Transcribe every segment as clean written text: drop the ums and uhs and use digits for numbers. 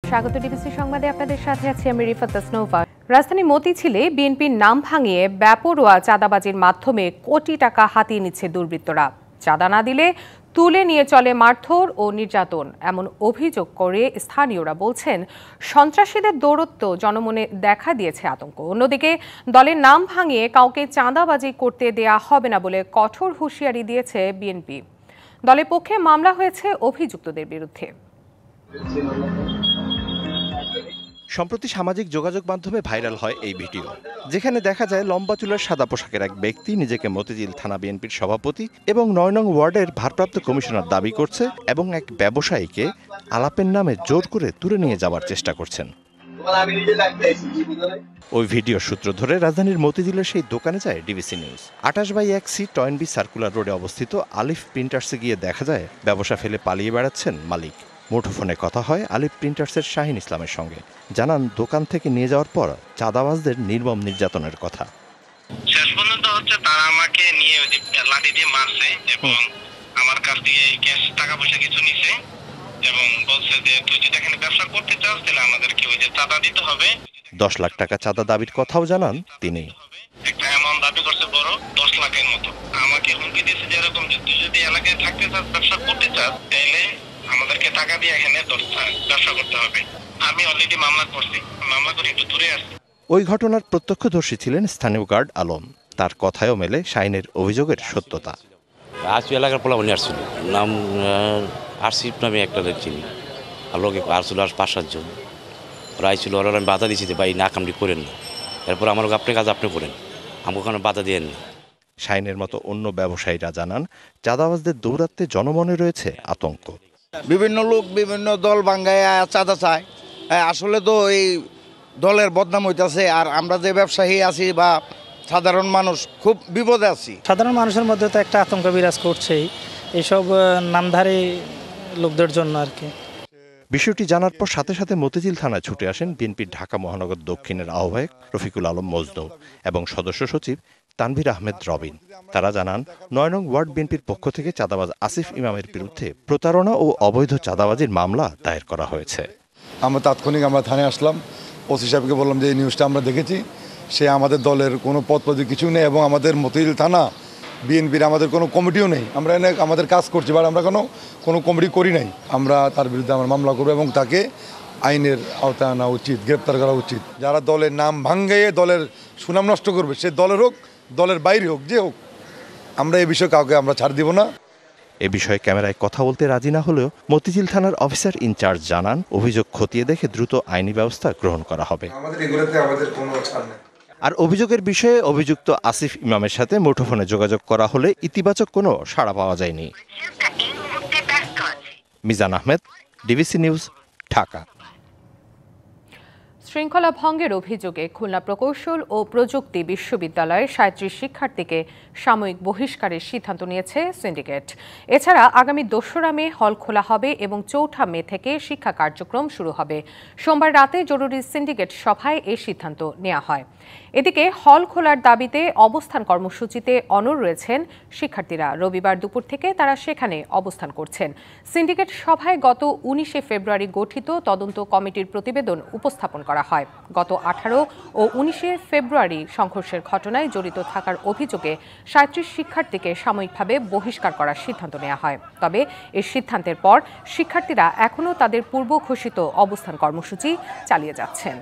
স্বাগত ডিবিসি সংবাদে আপনাদের সাথে আছি আমি রিফাত তাসনোভা। রাজধানী মতিঝিলে বিএনপির নাম ভাঙিয়ে বেপরোয়া চাঁদাবাজির মাধ্যমে কোটি টাকা হাতিয়ে নিচ্ছে দুর্বৃত্তরা। চাঁদা না দিলে তুলে নিয়ে চলে মারধর ও নির্যাতন, এমন অভিযোগ করে স্থানীয়রা বলছেন সন্ত্রাসীদের দৌরত্ব জনমনে দেখা দিয়েছে আতঙ্ক। অন্যদিকে দলের নাম ভাঙিয়ে কাউকে চাঁদাবাজি করতে দেয়া হবে না বলে কঠোর হুঁশিয়ারি দিয়েছে বিএনপি। দলের পক্ষে মামলা হয়েছে অভিযুক্তদের বিরুদ্ধে। সম্প্রতি সামাজিক যোগাযোগ মাধ্যমে ভাইরাল হয় এই ভিডিও, যেখানে দেখা যায় লম্বা চুলের সাদা পোশাকের এক ব্যক্তি নিজেকে মতিঝিল থানা বিএনপির সভাপতি এবং ৯ নং ওয়ার্ডের ভারপ্রাপ্ত কমিশনার দাবি করছে এবং এক ব্যবসায়ীকে আলাপের নামে জোর করে তুলে নিয়ে যাওয়ার চেষ্টা করছেন। ওই ভিডিওর সূত্র ধরে রাজধানীর মতিঝিলের সেই দোকানে যায় ডিবিসি নিউজ। 28/1 টয়েনবি সার্কুলার রোডে অবস্থিত আলিফ প্রিন্টার্সে গিয়ে দেখা যায় ব্যবসা ফেলে পালিয়ে বেড়াচ্ছেন মালিক। মুঠোফোনে কথা হয় আলিফ প্রিন্টার্সের শাহিন ইসলামের সঙ্গে। জানান দোকান থেকে নিয়ে যাওয়ার পর চাঁদাবাজদের নির্মম নির্যাতনের কথা। শেষ পর্যন্ত হচ্ছে তারা আমাকে নিয়ে লাঠি দিয়ে মারছে এবং আমার কাছ থেকে ক্যাশ টাকা পয়সা কিছু নিছে এবং বলছে যে তুই যদি এখানে ব্যবসা করতে চাস তাহলে আমাদেরকে ওই যে চাঁদা দিতে হবে। 10 লাখ টাকা চাঁদা দাবির কথাও জানান তিনি। একটা অ্যামাউন্ট দাবি করছে বড় 10 লাখের মতো। আমাকে হুমকি দিয়েছে যে এরকম যে তুই যদি এলাকায় থাকতে চাস, ব্যবসা করতে চাস, তাহলে আমাদেরকে টাকা দিয়ে এখানে ব্যবসা করতে হবে। আমি অলরেডি মামলা করছি, মামলা করে একটু দূরে আসছি। ওই ঘটনার প্রত্যক্ষদর্শী ছিলেন স্থানীয় গার্ড আলম। তার কথায়ও মেলে শাহিনের অভিযোগের সত্যতা। আসু এলাকার পোলাবনি আসছিল, নাম আরসিফ নামে একটা চিনি, আর লোকে আসছিল আর 5-7 জন। ওরা আইছিল, ওরা আমি বাধা দিয়েছি যে ভাই না কামড়ি করেন না, এরপর আমার আপনার কাজ আপনি করেন, আমাকে ওখানে বাধা দেন না। শাহিনের মতো অন্য ব্যবসায়ীরা জানান চাঁদাবাজদের দৌরাত্মে জনমনে রয়েছে আতঙ্ক। বিভিন্ন লোক বিভিন্ন দল ভাঙ্গায় চাঁদা চায়, আসলে তো এই দলের বদনাম হইতেছে। আর আমরা যে ব্যবসায়ী আছি বা সাধারণ মানুষ খুব বিপদে আছি। সাধারণ মানুষের মধ্যে তো একটা আতঙ্ক বিরাজ করছেই এইসব নামধারী লোকদের জন্য আর কি। বিষয়টি জানার পর সাথে সাথে মতিঝিল থানায় ছুটে আসেন বিএনপির ঢাকা মহানগর দক্ষিণের আহ্বায়ক রফিকুল আলম মজনু এবং সদস্য সচিব তানভীর আহমেদ রবিন। তারা জানান ৯ নং ওয়ার্ড বিএনপির পক্ষ থেকে চাঁদাবাজ আসিফ ইমামের বিরুদ্ধে প্রতারণা ও অবৈধ চাঁদাবাজির মামলা দায়ের করা হয়েছে। আমরা তাৎক্ষণিক থানায় আসলাম, ওসি সাহেবকে বললাম যে এই নিউজটা আমরা দেখেছি, সে আমাদের দলের কোনো পদপদবি কিছু নেই এবং আমাদের মতিঝিল থানা বিএনপির আমাদের কোনো কমিটিও নেই। আমরা এনে আমাদের কাজ করছি, বাট আমরা কোনো কমিটি করি নাই। আমরা তার বিরুদ্ধে আমরা মামলা করবো এবং তাকে আইনের আওতায় আনা উচিত, গ্রেপ্তার করা উচিত। যারা দলের নাম ভাঙ্গাইয়ে দলের সুনাম নষ্ট করবে, সে দলের হোক, দলের বাইরে হোক, যে হোক, আমরা এই বিষয়ে কাউকে আমরা ছাড় দিব না। এ বিষয়ে ক্যামেরায় কথা বলতে রাজি না হলেও মতিঝিল থানার অফিসার ইনচার্জ জানান অভিযোগ খতিয়ে দেখে দ্রুত আইনি ব্যবস্থা গ্রহণ করা হবে। আর অভিযোগের বিষয়ে অভিযুক্ত আসিফ ইমামের সাথে মুঠোফোনে যোগাযোগ করা হলে ইতিবাচক কোনো সাড়া পাওয়া যায়নি। Mizan Ahmed, DBC news, Dhaka. শৃঙ্খলা ভঙ্গের অভিযোগে খুলনা প্রকৌশল ও প্রযুক্তি বিশ্ববিদ্যালয়ের ৩৭ শিক্ষার্থীকে সাময়িক বহিষ্কারের সিদ্ধান্ত নিয়েছে সিন্ডিকেট। এছাড়া আগামী ২রা মে হল খোলা হবে এবং ৪ঠা মে থেকে শিক্ষা কার্যক্রম শুরু হবে। সোমবার রাতে জরুরি সিন্ডিকেট সভায় এই সিদ্ধান্ত নেওয়া হয়। এদিকে হল খোলার দাবিতে অবস্থান কর্মসূচিতে অনড় রয়েছেন শিক্ষার্থীরা। রবিবার দুপুর থেকে তারা সেখানে অবস্থান করছেন। সিন্ডিকেট সভায় গত ১৯ ফেব্রুয়ারি গঠিত তদন্ত কমিটির প্রতিবেদন উপস্থাপন করা হয়। গত ১৮ ও ১৯ ফেব্রুয়ারি সংঘর্ষের ঘটনায় জড়িত থাকার অভিযোগে ৩৭ শিক্ষার্থীকে সাময়িকভাবে বহিষ্কার করার সিদ্ধান্ত নেওয়া হয়। তবে এই সিদ্ধান্তের পর শিক্ষার্থীরা এখনও তাদের পূর্ব ঘোষিত অবস্থান কর্মসূচি চালিয়ে যাচ্ছেন।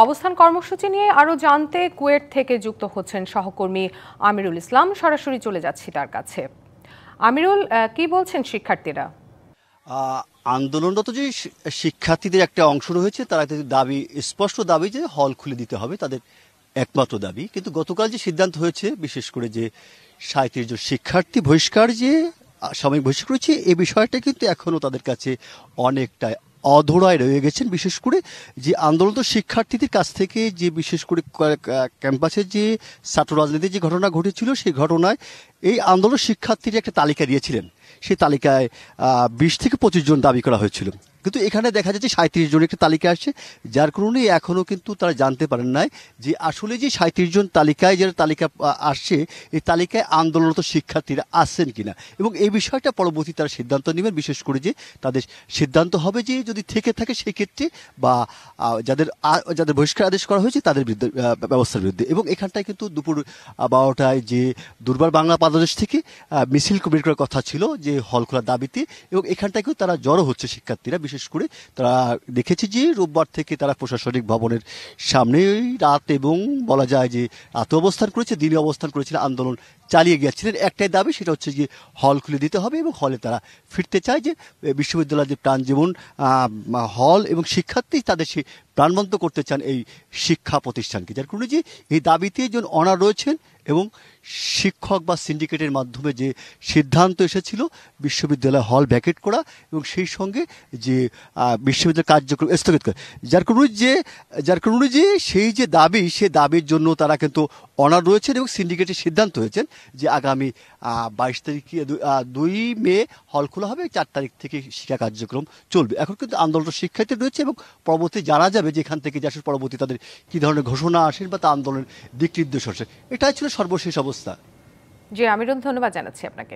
অবস্থান কর্মসূচি নিয়ে আরো জানতে কুয়েট থেকে যুক্ত হচ্ছেন সহকর্মী আমিরুল ইসলাম। সরাসরি চলে যাচ্ছি তার কাছে। আমিরুল, কি বলছেন শিক্ষার্থীরা? আন্দোলনরত যে শিক্ষার্থীদের একটা অংশ রয়েছে, তারা দাবি, স্পষ্ট দাবি যে হল খুলে দিতে হবে, তাদের একমাত্র দাবি। কিন্তু গতকাল যে সিদ্ধান্ত হয়েছে, বিশেষ করে যে ৩৭ জন শিক্ষার্থী বহিষ্কার, যে সাময়িক বহিষ্কার করেছে, এই বিষয়টা কিন্তু এখনো তাদের কাছে অনেকটা অধরায় রয়ে গেছেন। বিশেষ করে যে আন্দোলনরত শিক্ষার্থীদের কাছ থেকে যে বিশেষ করে ক্যাম্পাসের যে ছাত্র রাজনীতির যে ঘটনা ঘটেছিল, সেই ঘটনায় এই আন্দোলন শিক্ষার্থীরা একটা তালিকা দিয়েছিলেন। সেই তালিকায় ২০ থেকে ২৫ জন দাবি করা হয়েছিল। কিন্তু এখানে দেখা যাচ্ছে 37 জনের একটা তালিকা আসছে, যার কারণে এখনও কিন্তু তারা জানতে পারেন নাই যে আসলে যে 37 জন তালিকায় যারা তালিকা আসছে এই তালিকায় আন্দোলনরত শিক্ষার্থীরা আসছেন কিনা, এবং এই বিষয়টা পরবর্তী তারা সিদ্ধান্ত নেবেন। বিশেষ করে যে তাদের সিদ্ধান্ত হবে যে যদি থেকে থাকে সেক্ষেত্রে বা যাদের বহিষ্কার আদেশ করা হয়েছে তাদের বিরুদ্ধে ব্যবস্থার বিরুদ্ধে। এবং এখানটায় কিন্তু দুপুর 12টায় যে দুর্বার বাংলা পাদদেশ থেকে মিছিল বের করার কথা ছিল যে হল খোলার দাবিতে, এবং এখানটায় কিন্তু তারা জড়ো হচ্ছে শিক্ষার্থীরা। বিশেষ করে তারা দেখেছি যে রোববার থেকে তারা প্রশাসনিক ভবনের সামনে রাত এবং বলা যায় যে রাতে অবস্থান করেছে, দিনে অবস্থান করেছিল, আন্দোলন চালিয়ে গিয়েছিলেন। একটাই দাবি, সেটা হচ্ছে যে হল খুলে দিতে হবে এবং হলে তারা ফিরতে চায়, যে বিশ্ববিদ্যালয়ের যে প্রাণ যেমন হল এবং শিক্ষার্থী তাদের সেই প্রাণবন্ত করতে চান এই শিক্ষা প্রতিষ্ঠানকে। যার কারণে যে এই দাবিতে একজন অনার রয়েছেন এবং শিক্ষক বা সিন্ডিকেটের মাধ্যমে যে সিদ্ধান্ত এসেছিল বিশ্ববিদ্যালয় হল ভ্যাকেট করা এবং সেই সঙ্গে যে বিশ্ববিদ্যালয় কার্যক্রম স্থগিত করা, যার কারণে যে সেই যে দাবি, সে দাবির জন্য তারা কিন্তু অনার রয়েছেন এবং সিন্ডিকেটের সিদ্ধান্ত হয়েছেন যে আগামী 22 তারিখে 2 মে হল খোলা হবে, 4 তারিখ থেকে শিক্ষা কার্যক্রম চলবে। এখন কিন্তু আন্দোলনটা শিক্ষার্থী রয়েছে এবং পরবর্তী জানা যাবে যে এখান থেকে যে আসলে পরবর্তী তাদের কী ধরনের ঘোষণা আসেন বা তা আন্দোলনের দিক নির্দেশ আসে। এটাই ছিল সর্বশেষ অবস্থা। জি আমিরুল, ধন্যবাদ জানাচ্ছি আপনাকে।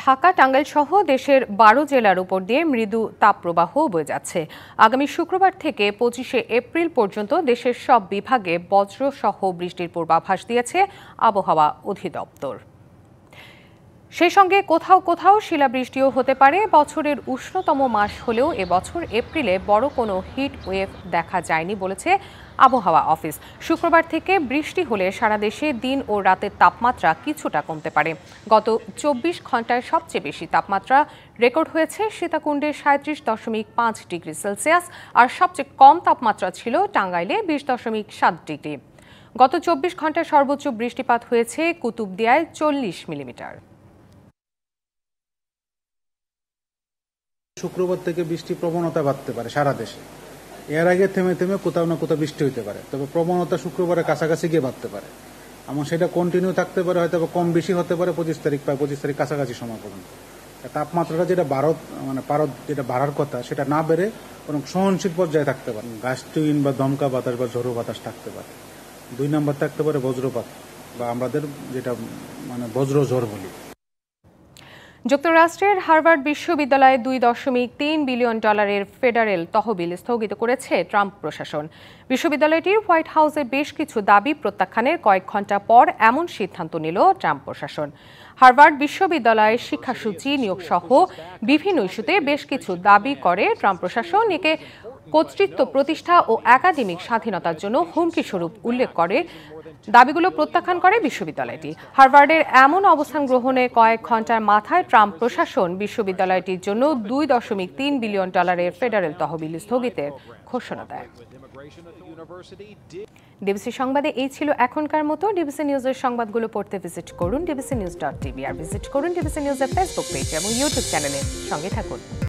ঢাকা, টাঙ্গাইল সহ দেশের 12 জেলার উপর দিয়ে মৃদু তাপপ্রবাহ বয়ে যাচ্ছে। আগামী শুক্রবার থেকে 25শে এপ্রিল পর্যন্ত দেশের সব বিভাগে বজ্রসহ বৃষ্টির পূর্বাভাস দিয়েছে আবহাওয়া অধিদপ্তর। সেই সঙ্গে কোথাও কোথাও শিলাবৃষ্টিও হতে পারে। বছরের উষ্ণতম মাস হলেও এবছর এপ্রিলে বড় কোনো হিট ওয়েভ দেখা যায়নি বলেছে আবহাওয়া অফিস। শুক্রবার থেকে বৃষ্টি হলে সারা দেশে দিন ও রাতের তাপমাত্রা কিছুটা কমতে পারে। গত 24 ঘন্টায় সবচেয়ে বেশি তাপমাত্রা রেকর্ড হয়েছে সীতাকুণ্ডে 37.5 ডিগ্রি সেলসিয়াস, আর সবচেয়ে কম তাপমাত্রা ছিল টাঙ্গাইলে 20.7 ডিগ্রি। গত 24 ঘন্টায় সর্বোচ্চ বৃষ্টিপাত হয়েছে কুতুবদিয়ায় 40 মিলিমিটার। শুক্রবার থেকে বৃষ্টি প্রবণতা বাড়তে পারে সারা দেশে। এর আগে থেমে থেমে কোথাও না কোথাও বৃষ্টি হতে পারে, তবে প্রবণতা শুক্রবারের কাছাকাছি গিয়ে বাড়তে পারে এবং সেটা কন্টিনিউ থাকতে পারে, হয়তো কম বেশি হতে পারে 25 তারিখ বা 25 তারিখ কাছাকাছি সময় পর্যন্ত। তাপমাত্রাটা যেটা যেটা বাড়ার কথা সেটা না বেড়ে বরং সহনশীল পর্যায়ে থাকতে পারে। গাস্টুইন বা দমকা বাতাস বা ঝোড়ো বাতাস থাকতে পারে। 2 নম্বর থাকতে পারে বজ্রপাত বা আমাদের যেটা বজ্র ঝড় বলি। যুক্তরাষ্ট্রের হার্ভার্ড বিশ্ববিদ্যালয়ে $2.3 বিলিয়ন ফেডারেল তহবিল স্থগিত করেছে ট্রাম্প প্রশাসন। বিশ্ববিদ্যালয়টির হোয়াইট হাউসে বেশ কিছু দাবি প্রত্যাখ্যানের কয়েক ঘণ্টা পর এমন সিদ্ধান্ত নিল ট্রাম্প প্রশাসন। হার্ভার্ড বিশ্ববিদ্যালয়ের শিক্ষাসূচি নিয়োগ সহ বিভিন্ন ইস্যুতে বেশ কিছু দাবি করে ট্রাম্প প্রশাসন। একে কর্তৃত্ব প্রতিষ্ঠা ও একাডেমিক স্বাধীনতার জন্য হুমকি স্বরূপ উল্লেখ করে দাবিগুলো প্রত্যাখ্যান করে বিশ্ববিদ্যালয়টি। হার্ভার্ডের এমন অবস্থান গ্রহণে কয়েক ঘণ্টার মাথায় ট্রাম্প প্রশাসন বিশ্ববিদ্যালয়টির জন্য $2.3 বিলিয়ন ফেডারেল তহবিল স্থগিতের ঘোষণা দেয়। ডিবিসি সংবাদে এই ছিল এখনকার মতো। ডিবিসি নিউজের সংবাদগুলো পড়তে ভিজিট করুন dbcnews.tv আর ভিজিট করুন ডিবিসি নিউজের ফেসবুক পেজ এবং ইউটিউব চ্যানেলে। সঙ্গে থাকুন।